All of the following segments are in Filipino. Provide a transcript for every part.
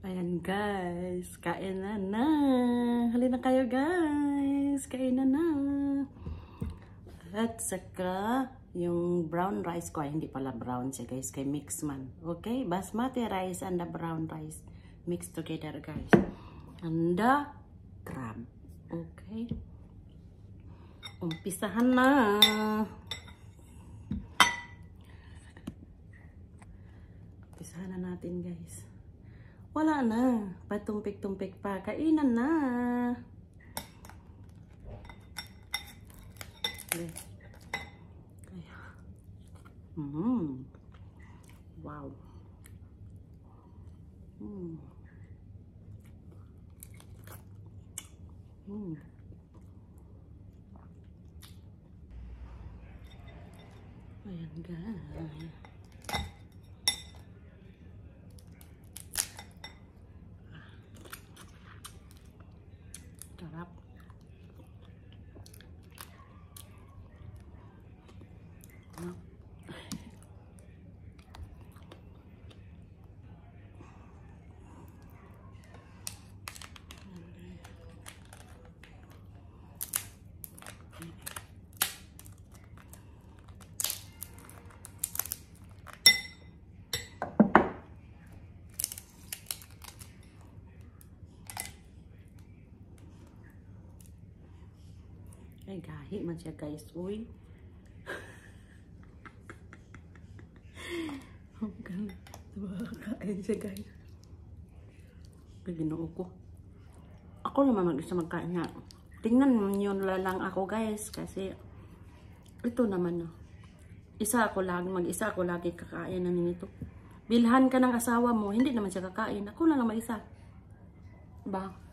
Ayan guys, kain na na. Halina kayo guys, kain na na. At saka yung brown rice ko, ay hindi pala brown siya guys, kay mix man. Okay, basmati rice and the brown rice mixed together guys. And the crab. Okay. Umpisahan na. Umpisahan na natin guys. Wala na. Patumpik-tumpik pa. Kainan na. Okay. Wow. Ayan guys. Sarap. Ay, gahi man siya guys. Uy. Hanggang kain siya guys. Ginoo ko. Ako naman mag-isa magkain nga. Tingnan nyo lang ako guys. Kasi ito naman no. Mag-isa ako lagi kakain na nito. Bilhan ka ng asawa mo, hindi naman siya kakain. Ako na lang mag-isa. Ba?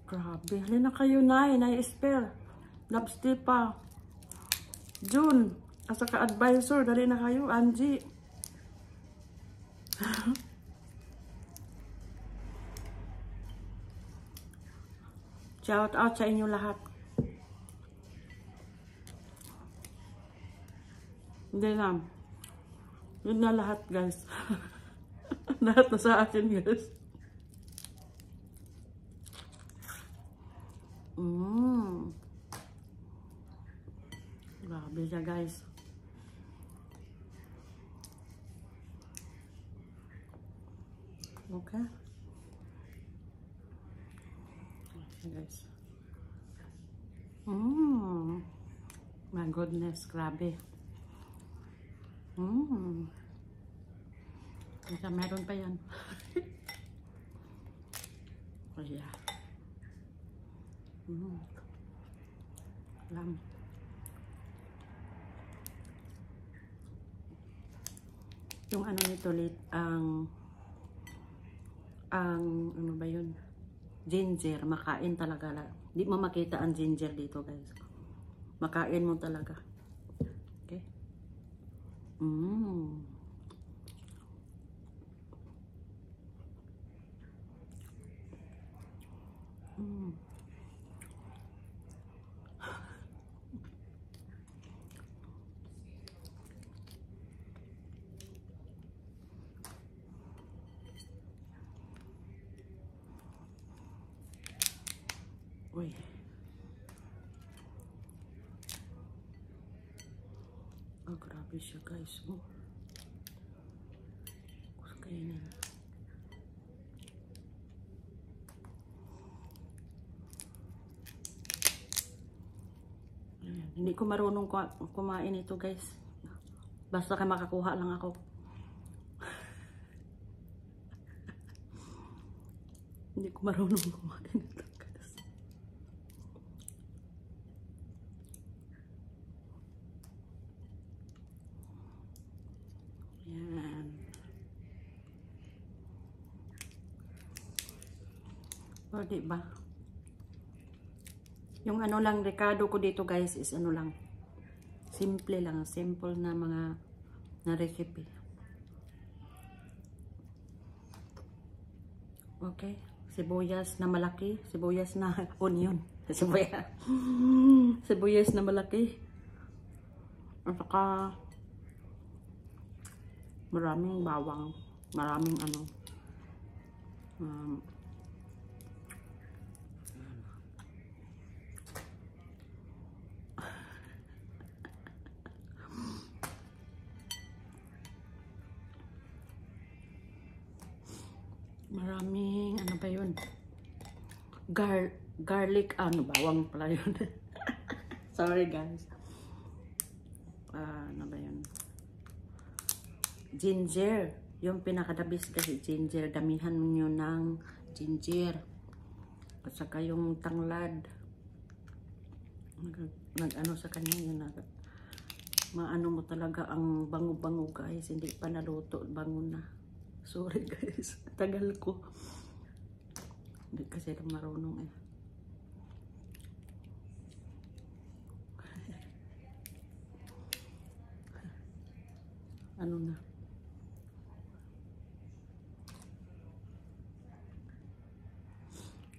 Grabe. Halina kayo na Esper. Lobster pa. June. Asa ka advisor. Dali na kayo. Angie. Shout out sa inyo lahat. Hindi na. Yun na lahat guys. Lahat na sa akin guys. Grabe siya guys. Okay. Okay guys. My goodness, grabe. Kaya meron pa yan. Oh yeah. Lam. Yung ano nito ang ano ba yun? Ginger, makain talaga. Di mo makita ang ginger dito guys. Makain mo talaga. Okay? Uy. Oh, grabe siya guys. Kainin. Hindi ko marunong kumain ito guys. Basta ka makakuha lang ako. Hindi ko marunong kumain ito. Yan. O, diba? Yung ano lang, rekado ko dito guys is ano lang. Simple lang. Simple na mga na recipe. Okay. Sibuyas na malaki. Sibuyas na onion. Sibuyas na malaki. At saka maraming bawang, maraming ano, maraming ano ba yun? Garlic, ano, bawang pala yun. Sorry guys. Ano ba yun? Ginger. Yung pinakadabis kasi ginger. Damihan nyo ng ginger. At saka yung tanglad. Nag-ano sa kanya yun. Maano mo talaga ang bango-bango guys. Hindi pa naluto. Bango na. Sorry guys. Tagal ko. Hindi kasi lang marunong eh. Ano na?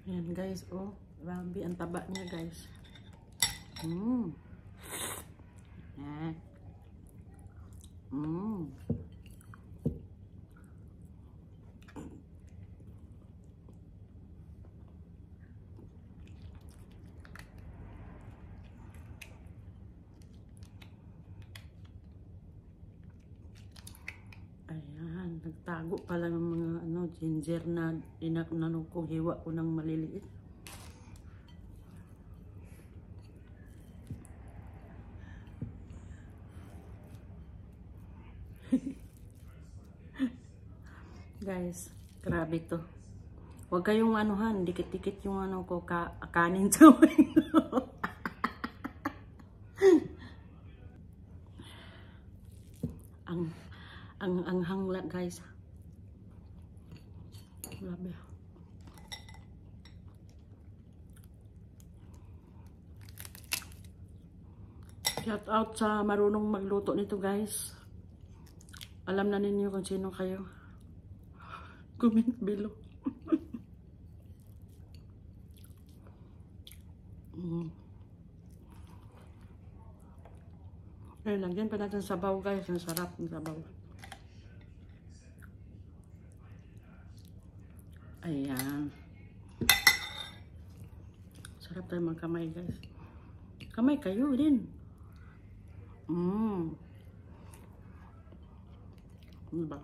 Ayan guys, oh. Grabe, ang taba niya guys. Ayan, nagtago pala ng mga ano, ginger na inaknano ko, hiwa ko ng maliliit. Guys, grabe to. Huwag kayong anuhan, dikit-dikit yung ano ko, kanin sa ang hangla guys. Grabe. Shout out sa marunong magluto nito guys. Alam na ninyo kung sino kayo. Comment below. Ayun, lagyan pa natin sabaw guys. Ang sarap ng sabaw. Ayan. Sarap tayo magkamay guys. Kamay kayo din. Ano ba?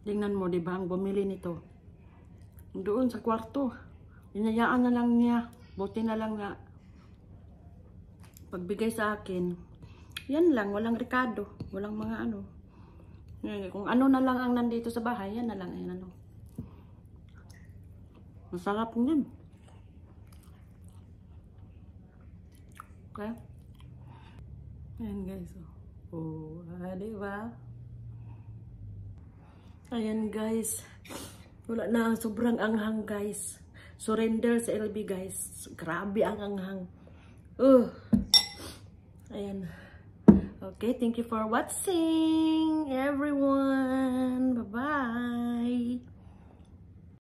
Tingnan mo, di ba, ang bumili nito. Doon sa kwarto. Inayaan na lang niya. Buti na lang na pagbigay sa akin. Yan lang, walang rekado. Walang mga ano. Kung ano na lang ang nandito sa bahay, yan na lang. Yan ano. Masarap din. Okay? Ayan guys. Oh, diba? Ayan guys. Wala na, sobrang anghang guys. Surrender sa LB guys. Grabe ang anghang. Ayan. Okay, thank you for watching everyone. Bye-bye.